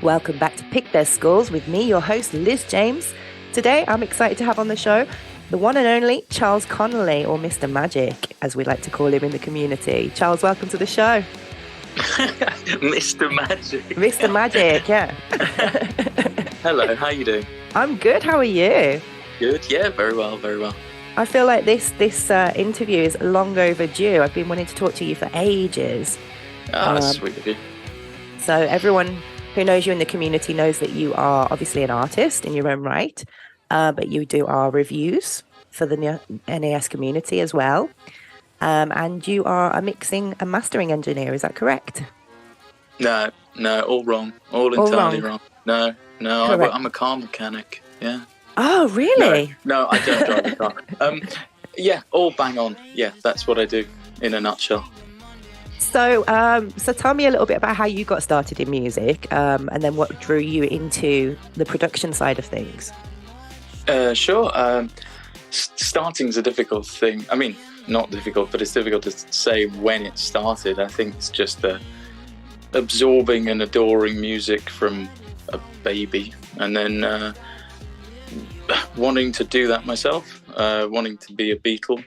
Welcome back to Pick Their Scullz with me, your host, Liz James. Today, I'm excited to have on the show the one and only Charles Connolly, or Mr. Magic, as we like to call him in the community. Charles, welcome to the show. Mr. Magic. Mr. Magic, yeah. Hello, how you doing? I'm good, how are you? Good, yeah, very well, very well. I feel like this interview is long overdue. I've been wanting to talk to you for ages. Oh, that's sweet of you. So everyone who knows you in the community knows that you are obviously an artist in your own right, but you do our reviews for the NAS community as well. And you are a mixing and mastering engineer, is that correct? No, all wrong. All entirely wrong. No, I'm a car mechanic, yeah. Oh, really? No, I don't drive a car. Yeah, all bang on. Yeah, that's what I do in a nutshell. So tell me a little bit about how you got started in music, and then what drew you into the production side of things. Sure. Starting's a difficult thing. I mean, not difficult, but it's difficult to say when it started. I think it's just absorbing and adoring music from a baby, and then wanting to do that myself, wanting to be a Beatle.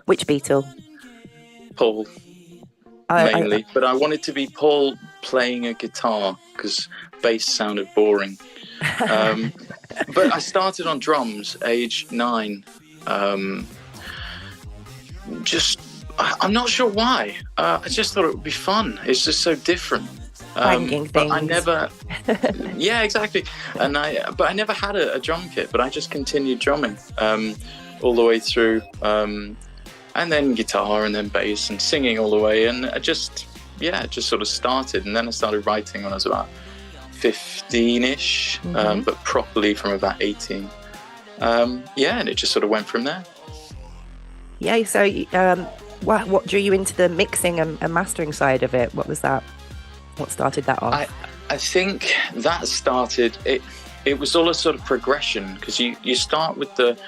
Which Beatle? Paul. Mainly, but I wanted to be Paul playing a guitar because bass sounded boring. But I started on drums age 9. I'm not sure why. I just thought it would be fun. It's just so different. Banging but things. I never. Yeah, exactly. But I never had a drum kit. But I just continued drumming all the way through. And then guitar, and then bass, and singing all the way, and it just sort of started. And then I started writing when I was about 15-ish, but properly from about 18. And it just sort of went from there. Yeah. So, what drew you into the mixing and mastering side of it? What was that? What started that off? I think that started it. It was all a sort of progression, because you start with the,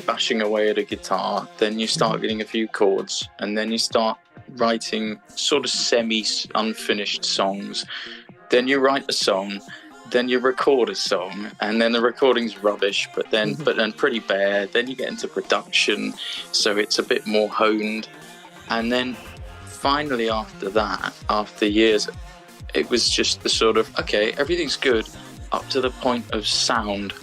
bashing away at a guitar, then you start getting a few chords, and then you start writing sort of semi-unfinished songs. Then you write a song, then you record a song, and then the recording's rubbish, but then pretty bad. Then you get into production, so it's a bit more honed. And then finally after that, after years, it was just the sort of, okay, everything's good, up to the point of sound.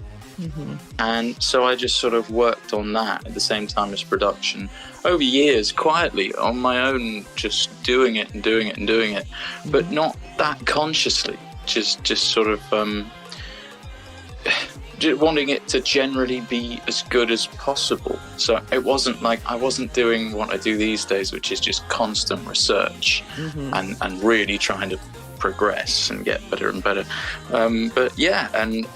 And so I just sort of worked on that at the same time as production over years, quietly on my own, just doing it, but not that consciously, just sort of wanting it to generally be as good as possible. So it wasn't like I wasn't doing what I do these days, which is just constant research and really trying to progress and get better and better. But yeah, and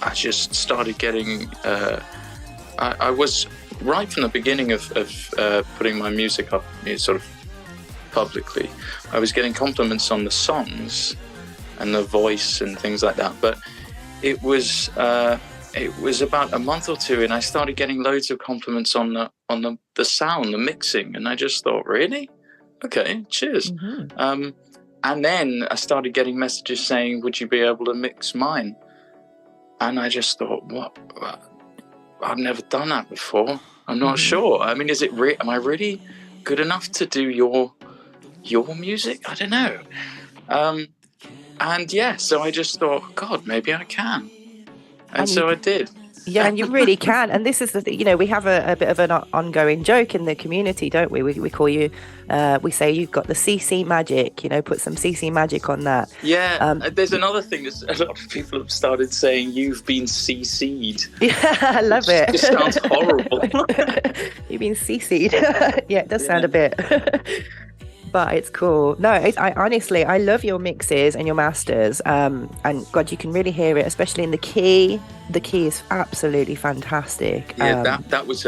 I just started getting I was right from the beginning of putting my music up sort of publicly. I was getting compliments on the songs and the voice and things like that, but it was about a month or two, and I started getting loads of compliments on the sound, the mixing, and I just thought, really? Okay, cheers. And then I started getting messages saying, would you be able to mix mine? And I just thought, what? I've never done that before. I'm not sure. I mean, am I really good enough to do your music? I don't know. And yeah, so I just thought, God, maybe I can. And so I did. Yeah, and you really can. And this is we have a bit of an ongoing joke in the community, don't we? We call you, we say you've got the CC magic, put some CC magic on that. Yeah, there's another thing that a lot of people have started saying, you've been CC'd. Yeah, I love it. It just sounds horrible. You've been CC'd. Yeah, it does sound a bit. But it's cool. No, I honestly, I love your mixes and your masters. And God, you can really hear it, especially in the key. The key is absolutely fantastic. Yeah, that was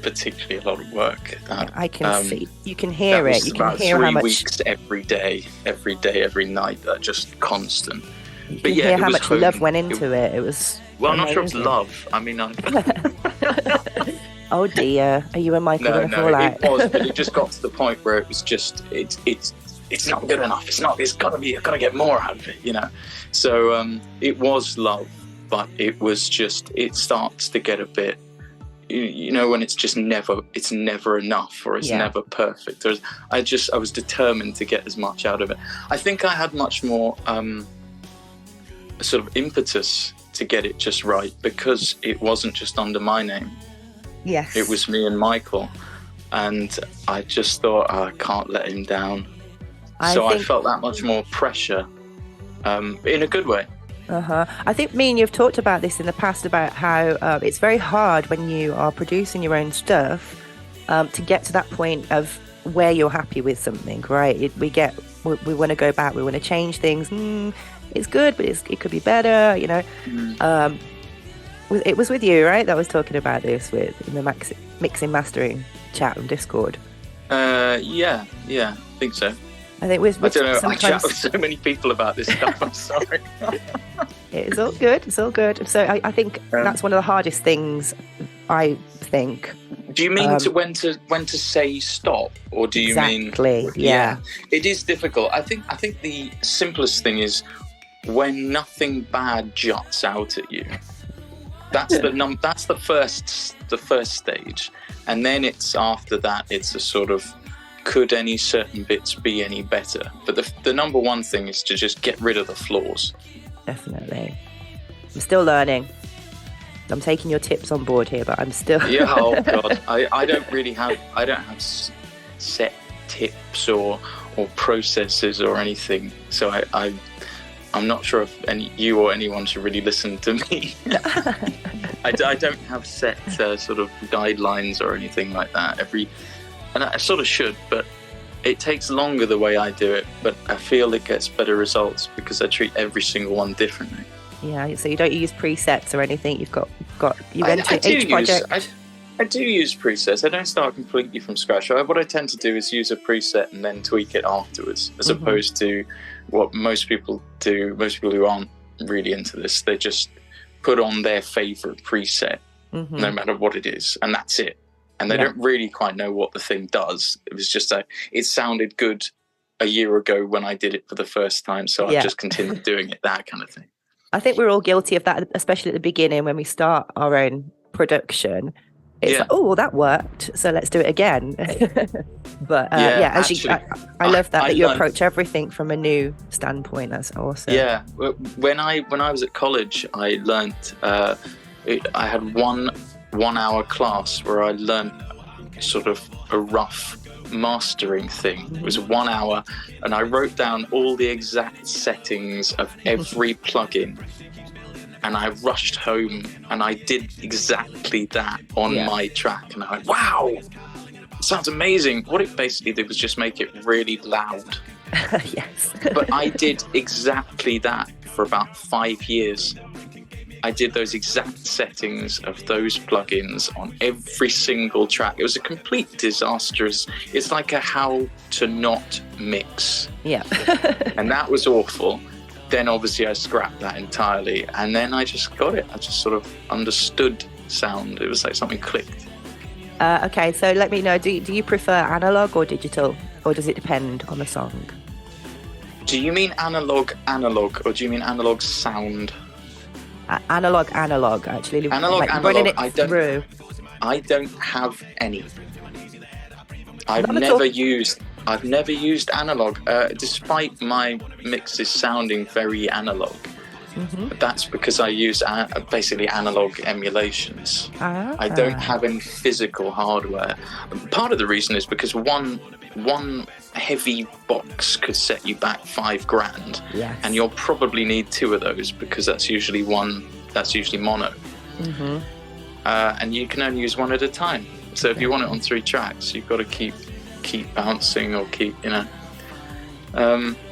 particularly a lot of work. I can see. You can hear it. You can hear how much. 3 weeks every day, every night. That just constant. You can hear how much love went into it. It was. Well, I'm not sure it's love. I mean, oh dear, are you and Michael going to fall out? It was, but it just got to the point where it was just, it's it's not good enough. It's got to be, I've got to get more out of it, you know. So it was love, but it was just, it starts to get a bit, you know, when it's just never enough, or it's never perfect. I was determined to get as much out of it. I think I had much more sort of impetus to get it just right, because it wasn't just under my name. Yes. It was me and Michael. And I just thought, I can't let him down. I felt that much more pressure, in a good way. I think me and you've talked about this in the past, about how it's very hard when you are producing your own stuff to get to that point of where you're happy with something, right? We want to go back, we want to change things. It's good, but it could be better, you know. It was with you, right, that was talking about this in the mixing mastering chat on Discord. Yeah, I think so. I think I don't know. I chat with so many people about this stuff. I'm sorry. It's all good. It's all good. So I think that's one of the hardest things, I think. Do you mean when to say stop, or do you mean? Exactly. Yeah. It is difficult. I think the simplest thing is when nothing bad juts out at you. That's that's the first stage, and then it's after that. It's a sort of, could any certain bits be any better? But the number one thing is to just get rid of the flaws. Definitely. I'm still learning. I'm taking your tips on board here, but I'm still. Yeah. Oh God. I don't have set tips or processes or anything. So I'm not sure if you or anyone should really listen to me. I don't have set sort of guidelines or anything like that. And I sort of should, but it takes longer the way I do it. But I feel it gets better results because I treat every single one differently. Yeah, so you don't use presets or anything. You've got you enter each project. I do use presets. I don't start completely from scratch. What I tend to do is use a preset and then tweak it afterwards, as opposed to what most people do. Most people who aren't really into this, they just put on their favorite preset, no matter what it is, and that's it. And they don't really quite know what the thing does. It was just it sounded good a year ago when I did it for the first time, so I've just continued doing it, that kind of thing. I think we're all guilty of that, especially at the beginning when we start our own production. It's like, oh, well, that worked, so let's do it again. But I love that you approach everything from a new standpoint. That's awesome. Yeah, when I was at college, I learnt. I had one 1 hour class where I learnt sort of a rough mastering thing. It was 1 hour, and I wrote down all the exact settings of every plugin. And I rushed home and I did exactly that on my track. And I went, wow, it sounds amazing. What it basically did was just make it really loud. Yes. But I did exactly that for about 5 years. I did those exact settings of those plugins on every single track. It was a complete disastrous. It's like a how to not mix. Yeah. And that was awful. Then obviously I scrapped that entirely, and then I just got it. I just sort of understood sound. It was like something clicked. Okay, so let me know, do you prefer analog or digital, or does it depend on the song? Do you mean analog, or do you mean analog sound? Analog, actually. Analog, like analog, running it I don't have any. I've never used analog, despite my mixes sounding very analog. That's because I use basically analog emulations. I don't have any physical hardware. Part of the reason is because one heavy box could set you back $5,000, and you'll probably need two of those because that's usually mono. And you can only use one at a time. So if you want it on 3 tracks, you've got to keep bouncing or keep,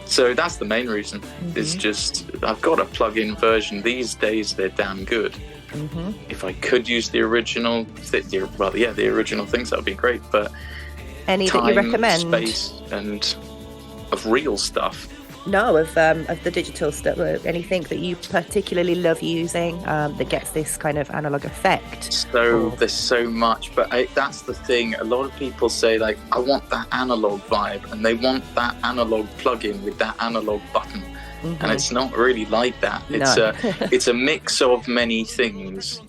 so that's the main reason. It's just I've got a plug-in version. These days they're damn good. If I could use the original the original things, that would be great. But any that you recommend? Space and of real stuff. know of the digital stuff? Anything that you particularly love using that gets this kind of analog effect? So there's so much, but that's the thing. A lot of people say, like, I want that analog vibe, and they want that analog plugin with that analog button. And it's not really like that. It's it's a mix of many things.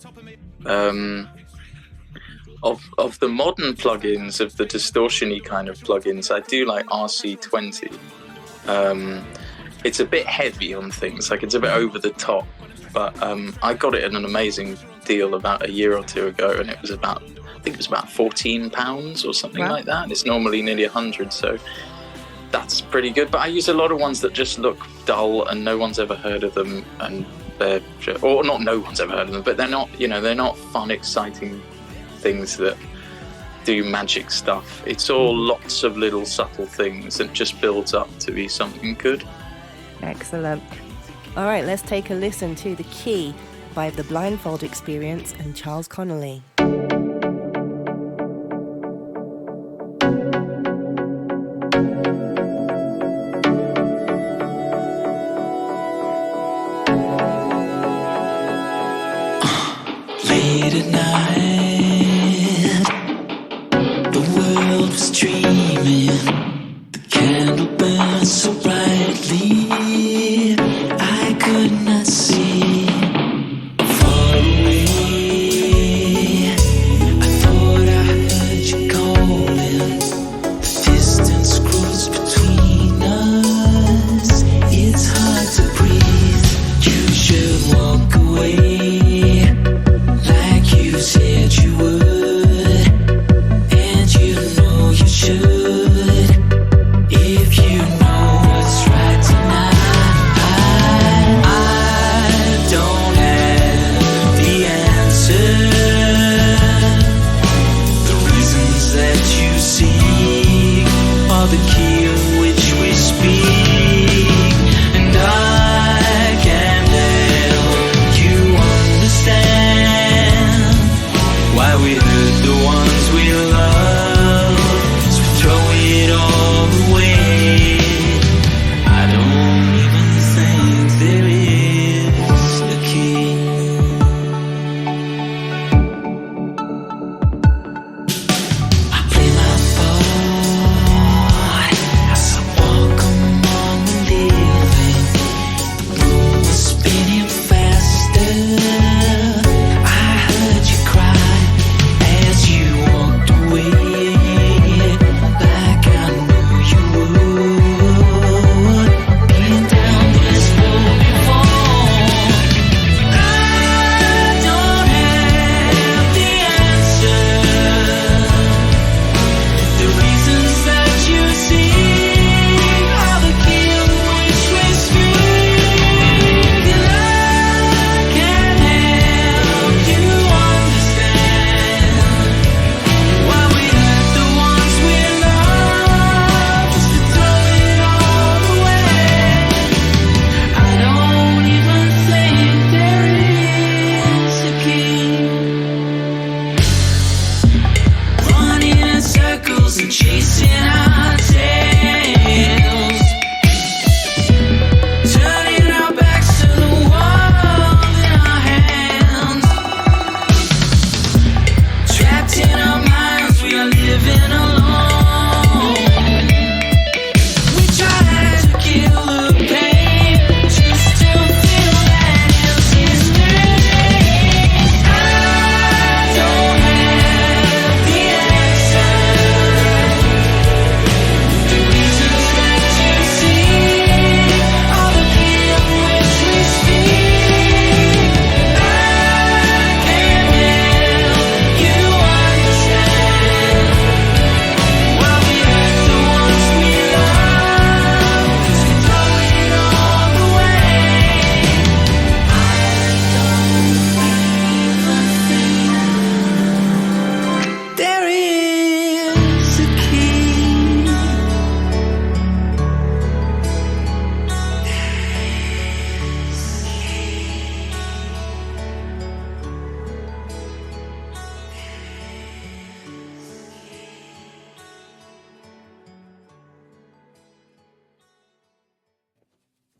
Of the modern plugins, of the distortion-y kind of plugins, I do like RC20. It's a bit heavy on things, like it's a bit over the top, but I got it at an amazing deal about a year or two ago, and it was about, I think it was about £14 or something like that, and it's normally nearly 100, so that's pretty good. But I use a lot of ones that just look dull and no one's ever heard of them, and they're, or not no one's ever heard of them, but they're not, you know, they're not fun, exciting things that do magic stuff. It's all lots of little subtle things and just builds up to be something good. Excellent. All right, let's take a listen to The Key by The Blindfold Experience and Charles Connolly. Late at night, the world was dreaming. The candle burned so brightly, I could not see. Far away, I thought I heard you calling. The distance grows between us. It's hard to breathe. You should walk away, like you said you would, and you know you should.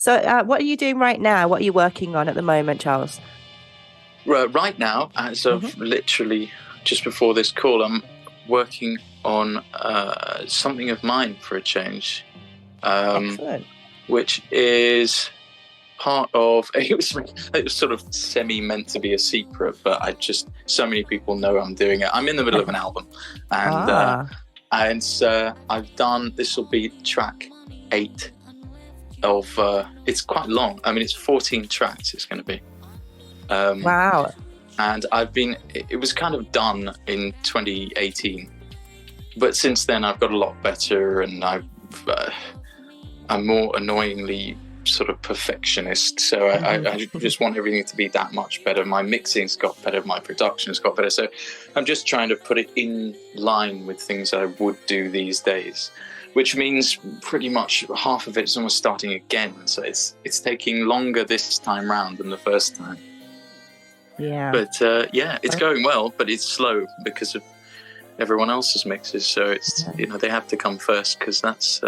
So, what are you doing right now? What are you working on at the moment, Charles? Right now, as of literally just before this call, I'm working on something of mine for a change, Excellent. which is part of it was sort of semi meant to be a secret, but so many people know I'm doing it. I'm in the middle of an album, and I've done, this will be track 8 of it's quite long. I mean, it's 14 tracks it's going to be. Wow. And it was kind of done in 2018, but since then I've got a lot better, and I'm more annoyingly sort of perfectionist, so I just want everything to be that much better. My mixing's got better, my production's got better, so I'm just trying to put it in line with things I would do these days, which means pretty much half of it's almost starting again, so it's taking longer this time round than the first time. Yeah. But it's going well, but it's slow because of everyone else's mixes, so it's they have to come first, because that's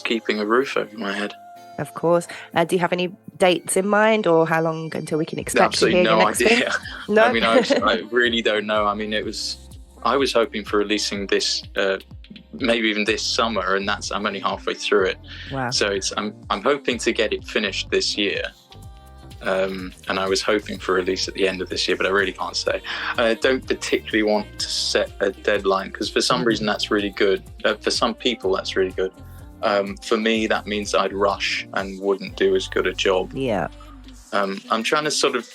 keeping a roof over my head. Of course. Do you have any dates in mind, or how long until we can expect to hear Absolutely your no next idea. thing? No. I mean, I really don't know. I mean, I was hoping for releasing this maybe even this summer, and I'm only halfway through it. Wow. So I'm hoping to get it finished this year. And I was hoping for release at the end of this year, but I really can't say. I don't particularly want to set a deadline, because for some reason that's really good. For some people that's really good. For me, that means I'd rush and wouldn't do as good a job. Yeah. I'm trying to sort of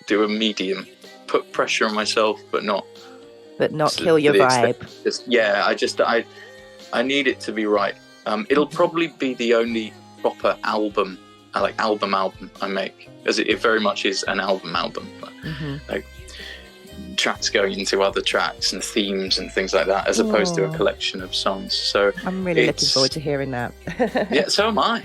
do a medium, put pressure on myself, but not kill your vibe. I need it to be right. It'll probably be the only proper album I make, as it very much is an album. Like tracks going into other tracks and themes and things like that, as opposed to a collection of songs. So I'm really looking forward to hearing that. Yeah, so am I.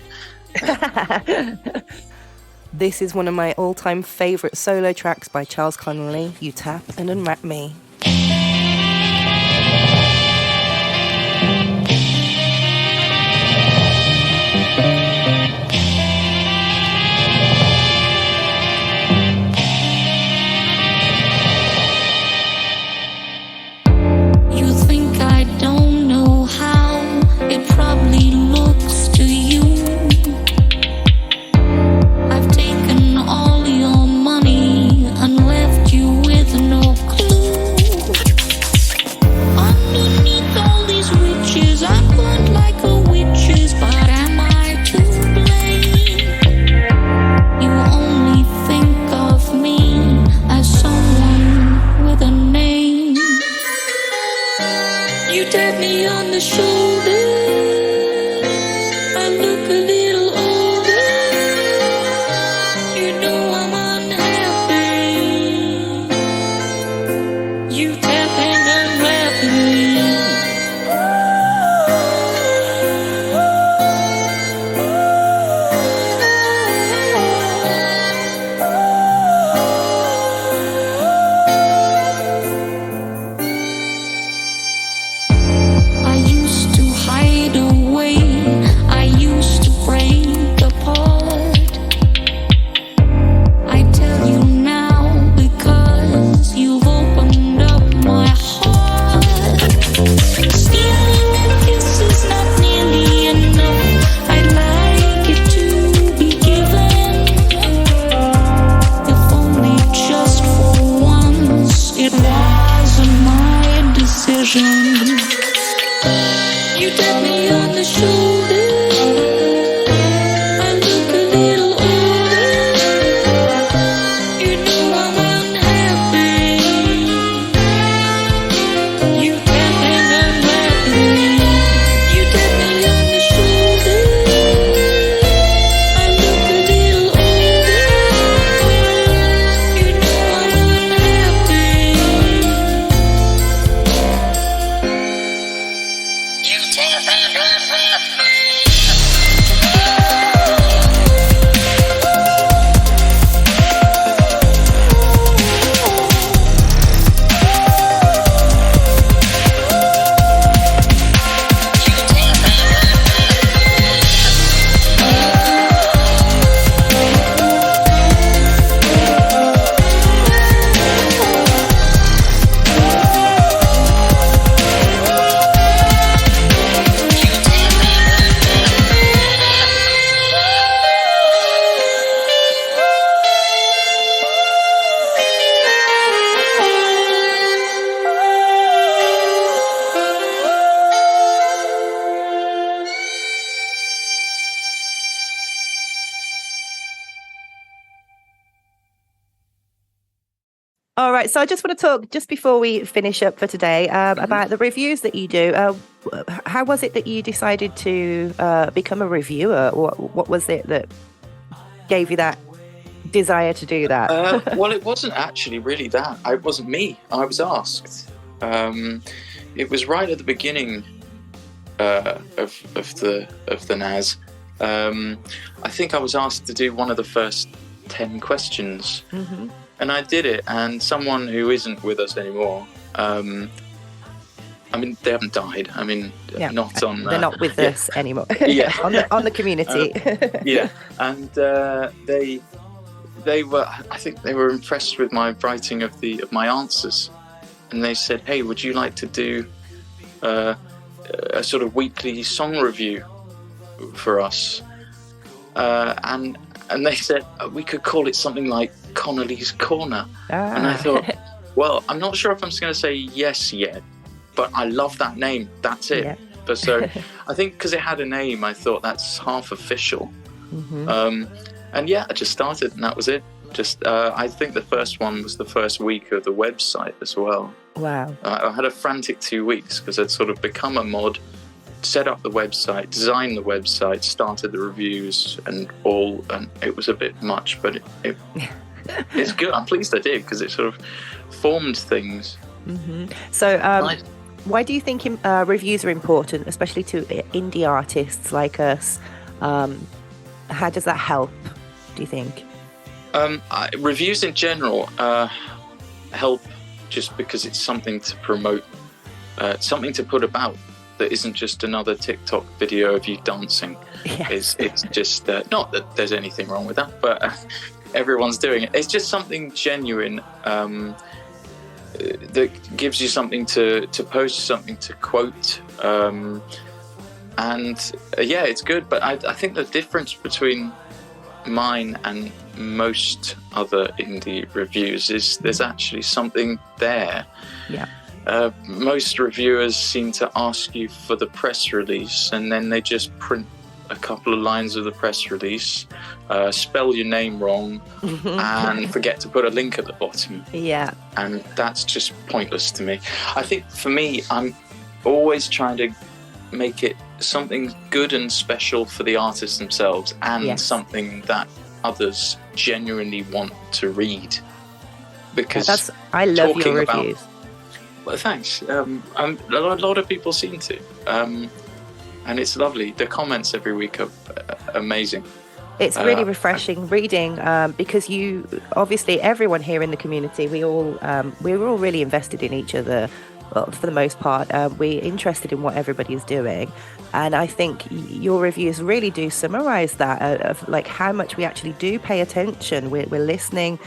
This is one of my all-time favourite solo tracks by Charles Connolly, You Tap and Unwrap Me. right. So I just want to talk just before we finish up for today about the reviews that you do. How was it that you decided to become a reviewer? What was it that gave you that desire to do that? Well, it wasn't actually really that. It wasn't me. I was asked. It was right at the beginning of the NAS. I think I was asked to do one of the first 10 questions, and I did it. And someone who isn't with us anymore. I mean, they haven't died. I mean, not on. They're not with us anymore. Yeah, on the community. Yeah, and they were. I think they were impressed with my writing of my answers, and they said, "Hey, would you like to do a sort of weekly song review for us?" And they said we could call it something like Connolly's Corner. And I thought, well, I'm not sure if I'm just going to say yes yet, but I love that name. That's it. Yeah. But so I think because it had a name, I thought that's half official. And yeah, I just started, and that was it. Just I think the first one was the first week of the website as well. Wow. I had a frantic 2 weeks because I'd sort of become a mod, set up the website, designed the website, started the reviews, and it was a bit much, but it's good. I'm pleased I did because it sort of formed things. So why do you think reviews are important, especially to indie artists like us? How does that help, do you think? Reviews in general help just because it's something to promote, something to put about that isn't just another TikTok video of you dancing. Yes. It's just, not that there's anything wrong with that, but everyone's doing it. It's just something genuine that gives you something to post, something to quote. It's good. But I think the difference between mine and most other indie reviews is there's actually something there. Yeah. Most reviewers seem to ask you for the press release, and then they just print a couple of lines of the press release, spell your name wrong, and forget to put a link at the bottom. Yeah. And that's just pointless to me. I think for me, I'm always trying to make it something good and special for the artists themselves, and something that others genuinely want to read. Because I love your reviews. Well, thanks. A lot of people seem to, and it's lovely. The comments every week are amazing. It's really refreshing reading because you obviously everyone here in the community we're all really invested in each other. Well, for the most part, we're interested in what everybody's doing, and I think your reviews really do summarize that of like how much we actually do pay attention. We're listening,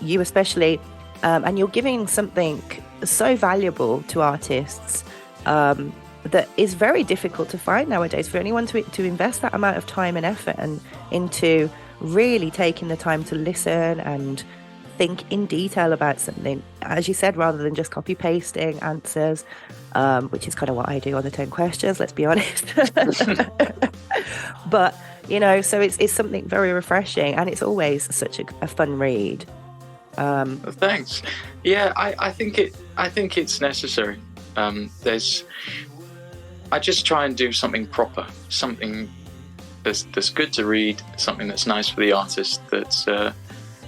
you especially, and you're giving something so valuable to artists that is very difficult to find nowadays. For anyone to invest that amount of time and effort and into really taking the time to listen and think in detail about something, as you said, rather than just copy pasting answers, which is kind of what I do on the 10 questions, let's be honest. But so it's something very refreshing, and it's always such a fun read. Thanks. Yeah, I think it's necessary. I just try and do something proper, something that's good to read, something that's nice for the artist, that's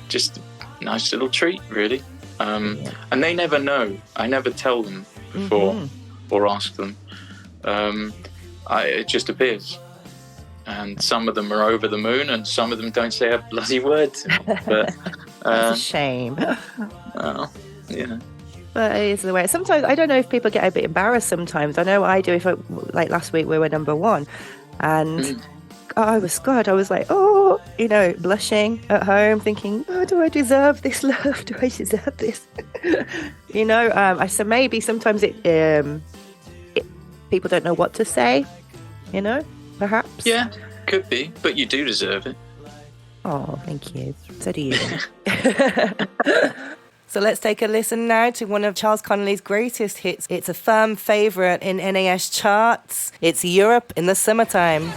just a nice little treat, really. And they never know. I never tell them before or ask them. It just appears. And some of them are over the moon, and some of them don't say a bloody word to me. But that's a shame. Well, yeah. But it is the way. Sometimes I don't know if people get a bit embarrassed. Sometimes I know I do. Like last week we were number one, and I was like, blushing at home, thinking, oh, do I deserve this love? Do I deserve this? So maybe sometimes people don't know what to say. Perhaps. Yeah, could be, but you do deserve it. Oh, thank you. So do you. So let's take a listen now to one of Charles Connolly's greatest hits. It's a firm favourite in NAS charts. It's Europe in the Summertime.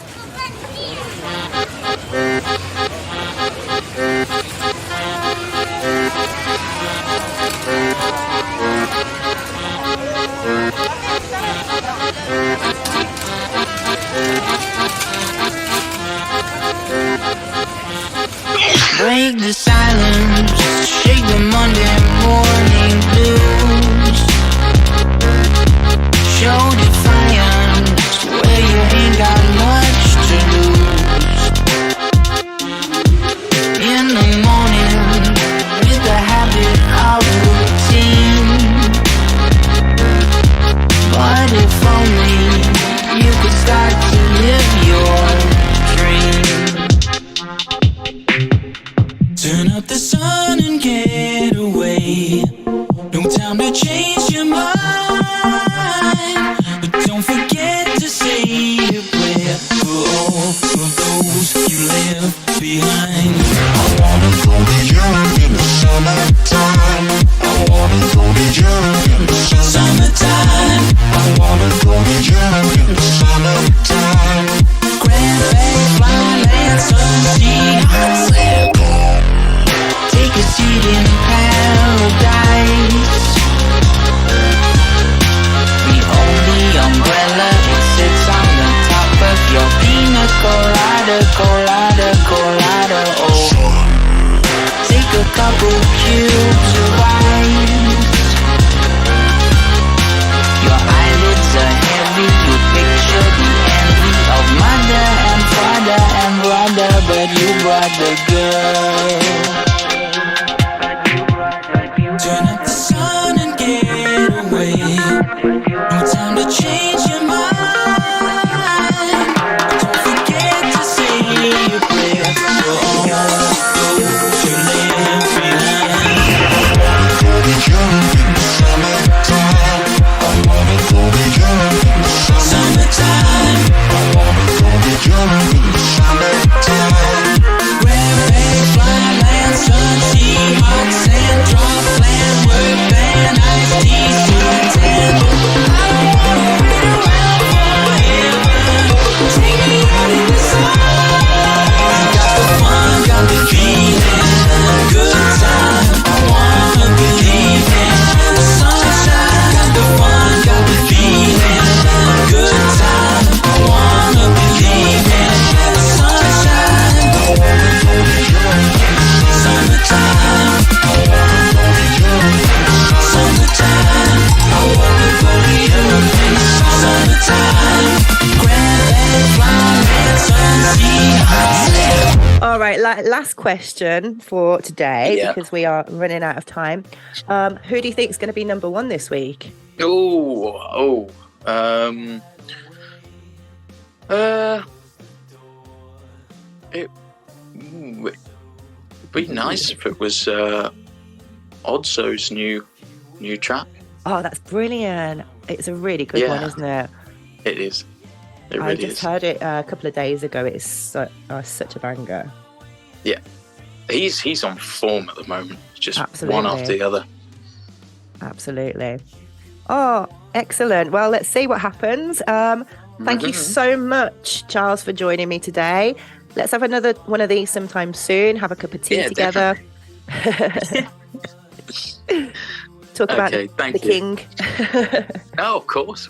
you brought the girl. Turn up the sun and get away. No time to change your mind. Don't forget to say your prayer for all the those you left behind. Summertime. Grab bag, fly, land, sun, sea, hot sand, drop, land, work, band, iced tea, suit, tan. I wanna wait around forever. Take me out in the sun. Got the fun, got the feeling, good time. I wanna believe in the sunshine. Got the fun, got the feeling, good time. I wanna believe in the sunshine. Summertime. Summertime. I wanna go to you. Summertime. Grand and fly, sun, sea, hot sand. All right, last question for today, Yeah. because we are running out of time. Who do you think is going to be number one this week? It'd be nice if it was Odzo's new track. Oh, that's brilliant. It's a really good one, Yeah. isn't it? It is. It I really just is. heard it a couple of days ago. It's such a banger. Yeah, he's on form at the moment. Just one Absolutely. after the other. Absolutely. Oh, excellent. Well, let's see what happens. Thank you so much, Charles, for joining me today. Let's have another one of these sometime soon. Have a cup of tea Yeah, together. Talk about Okay, the thank you. king. Oh, of course.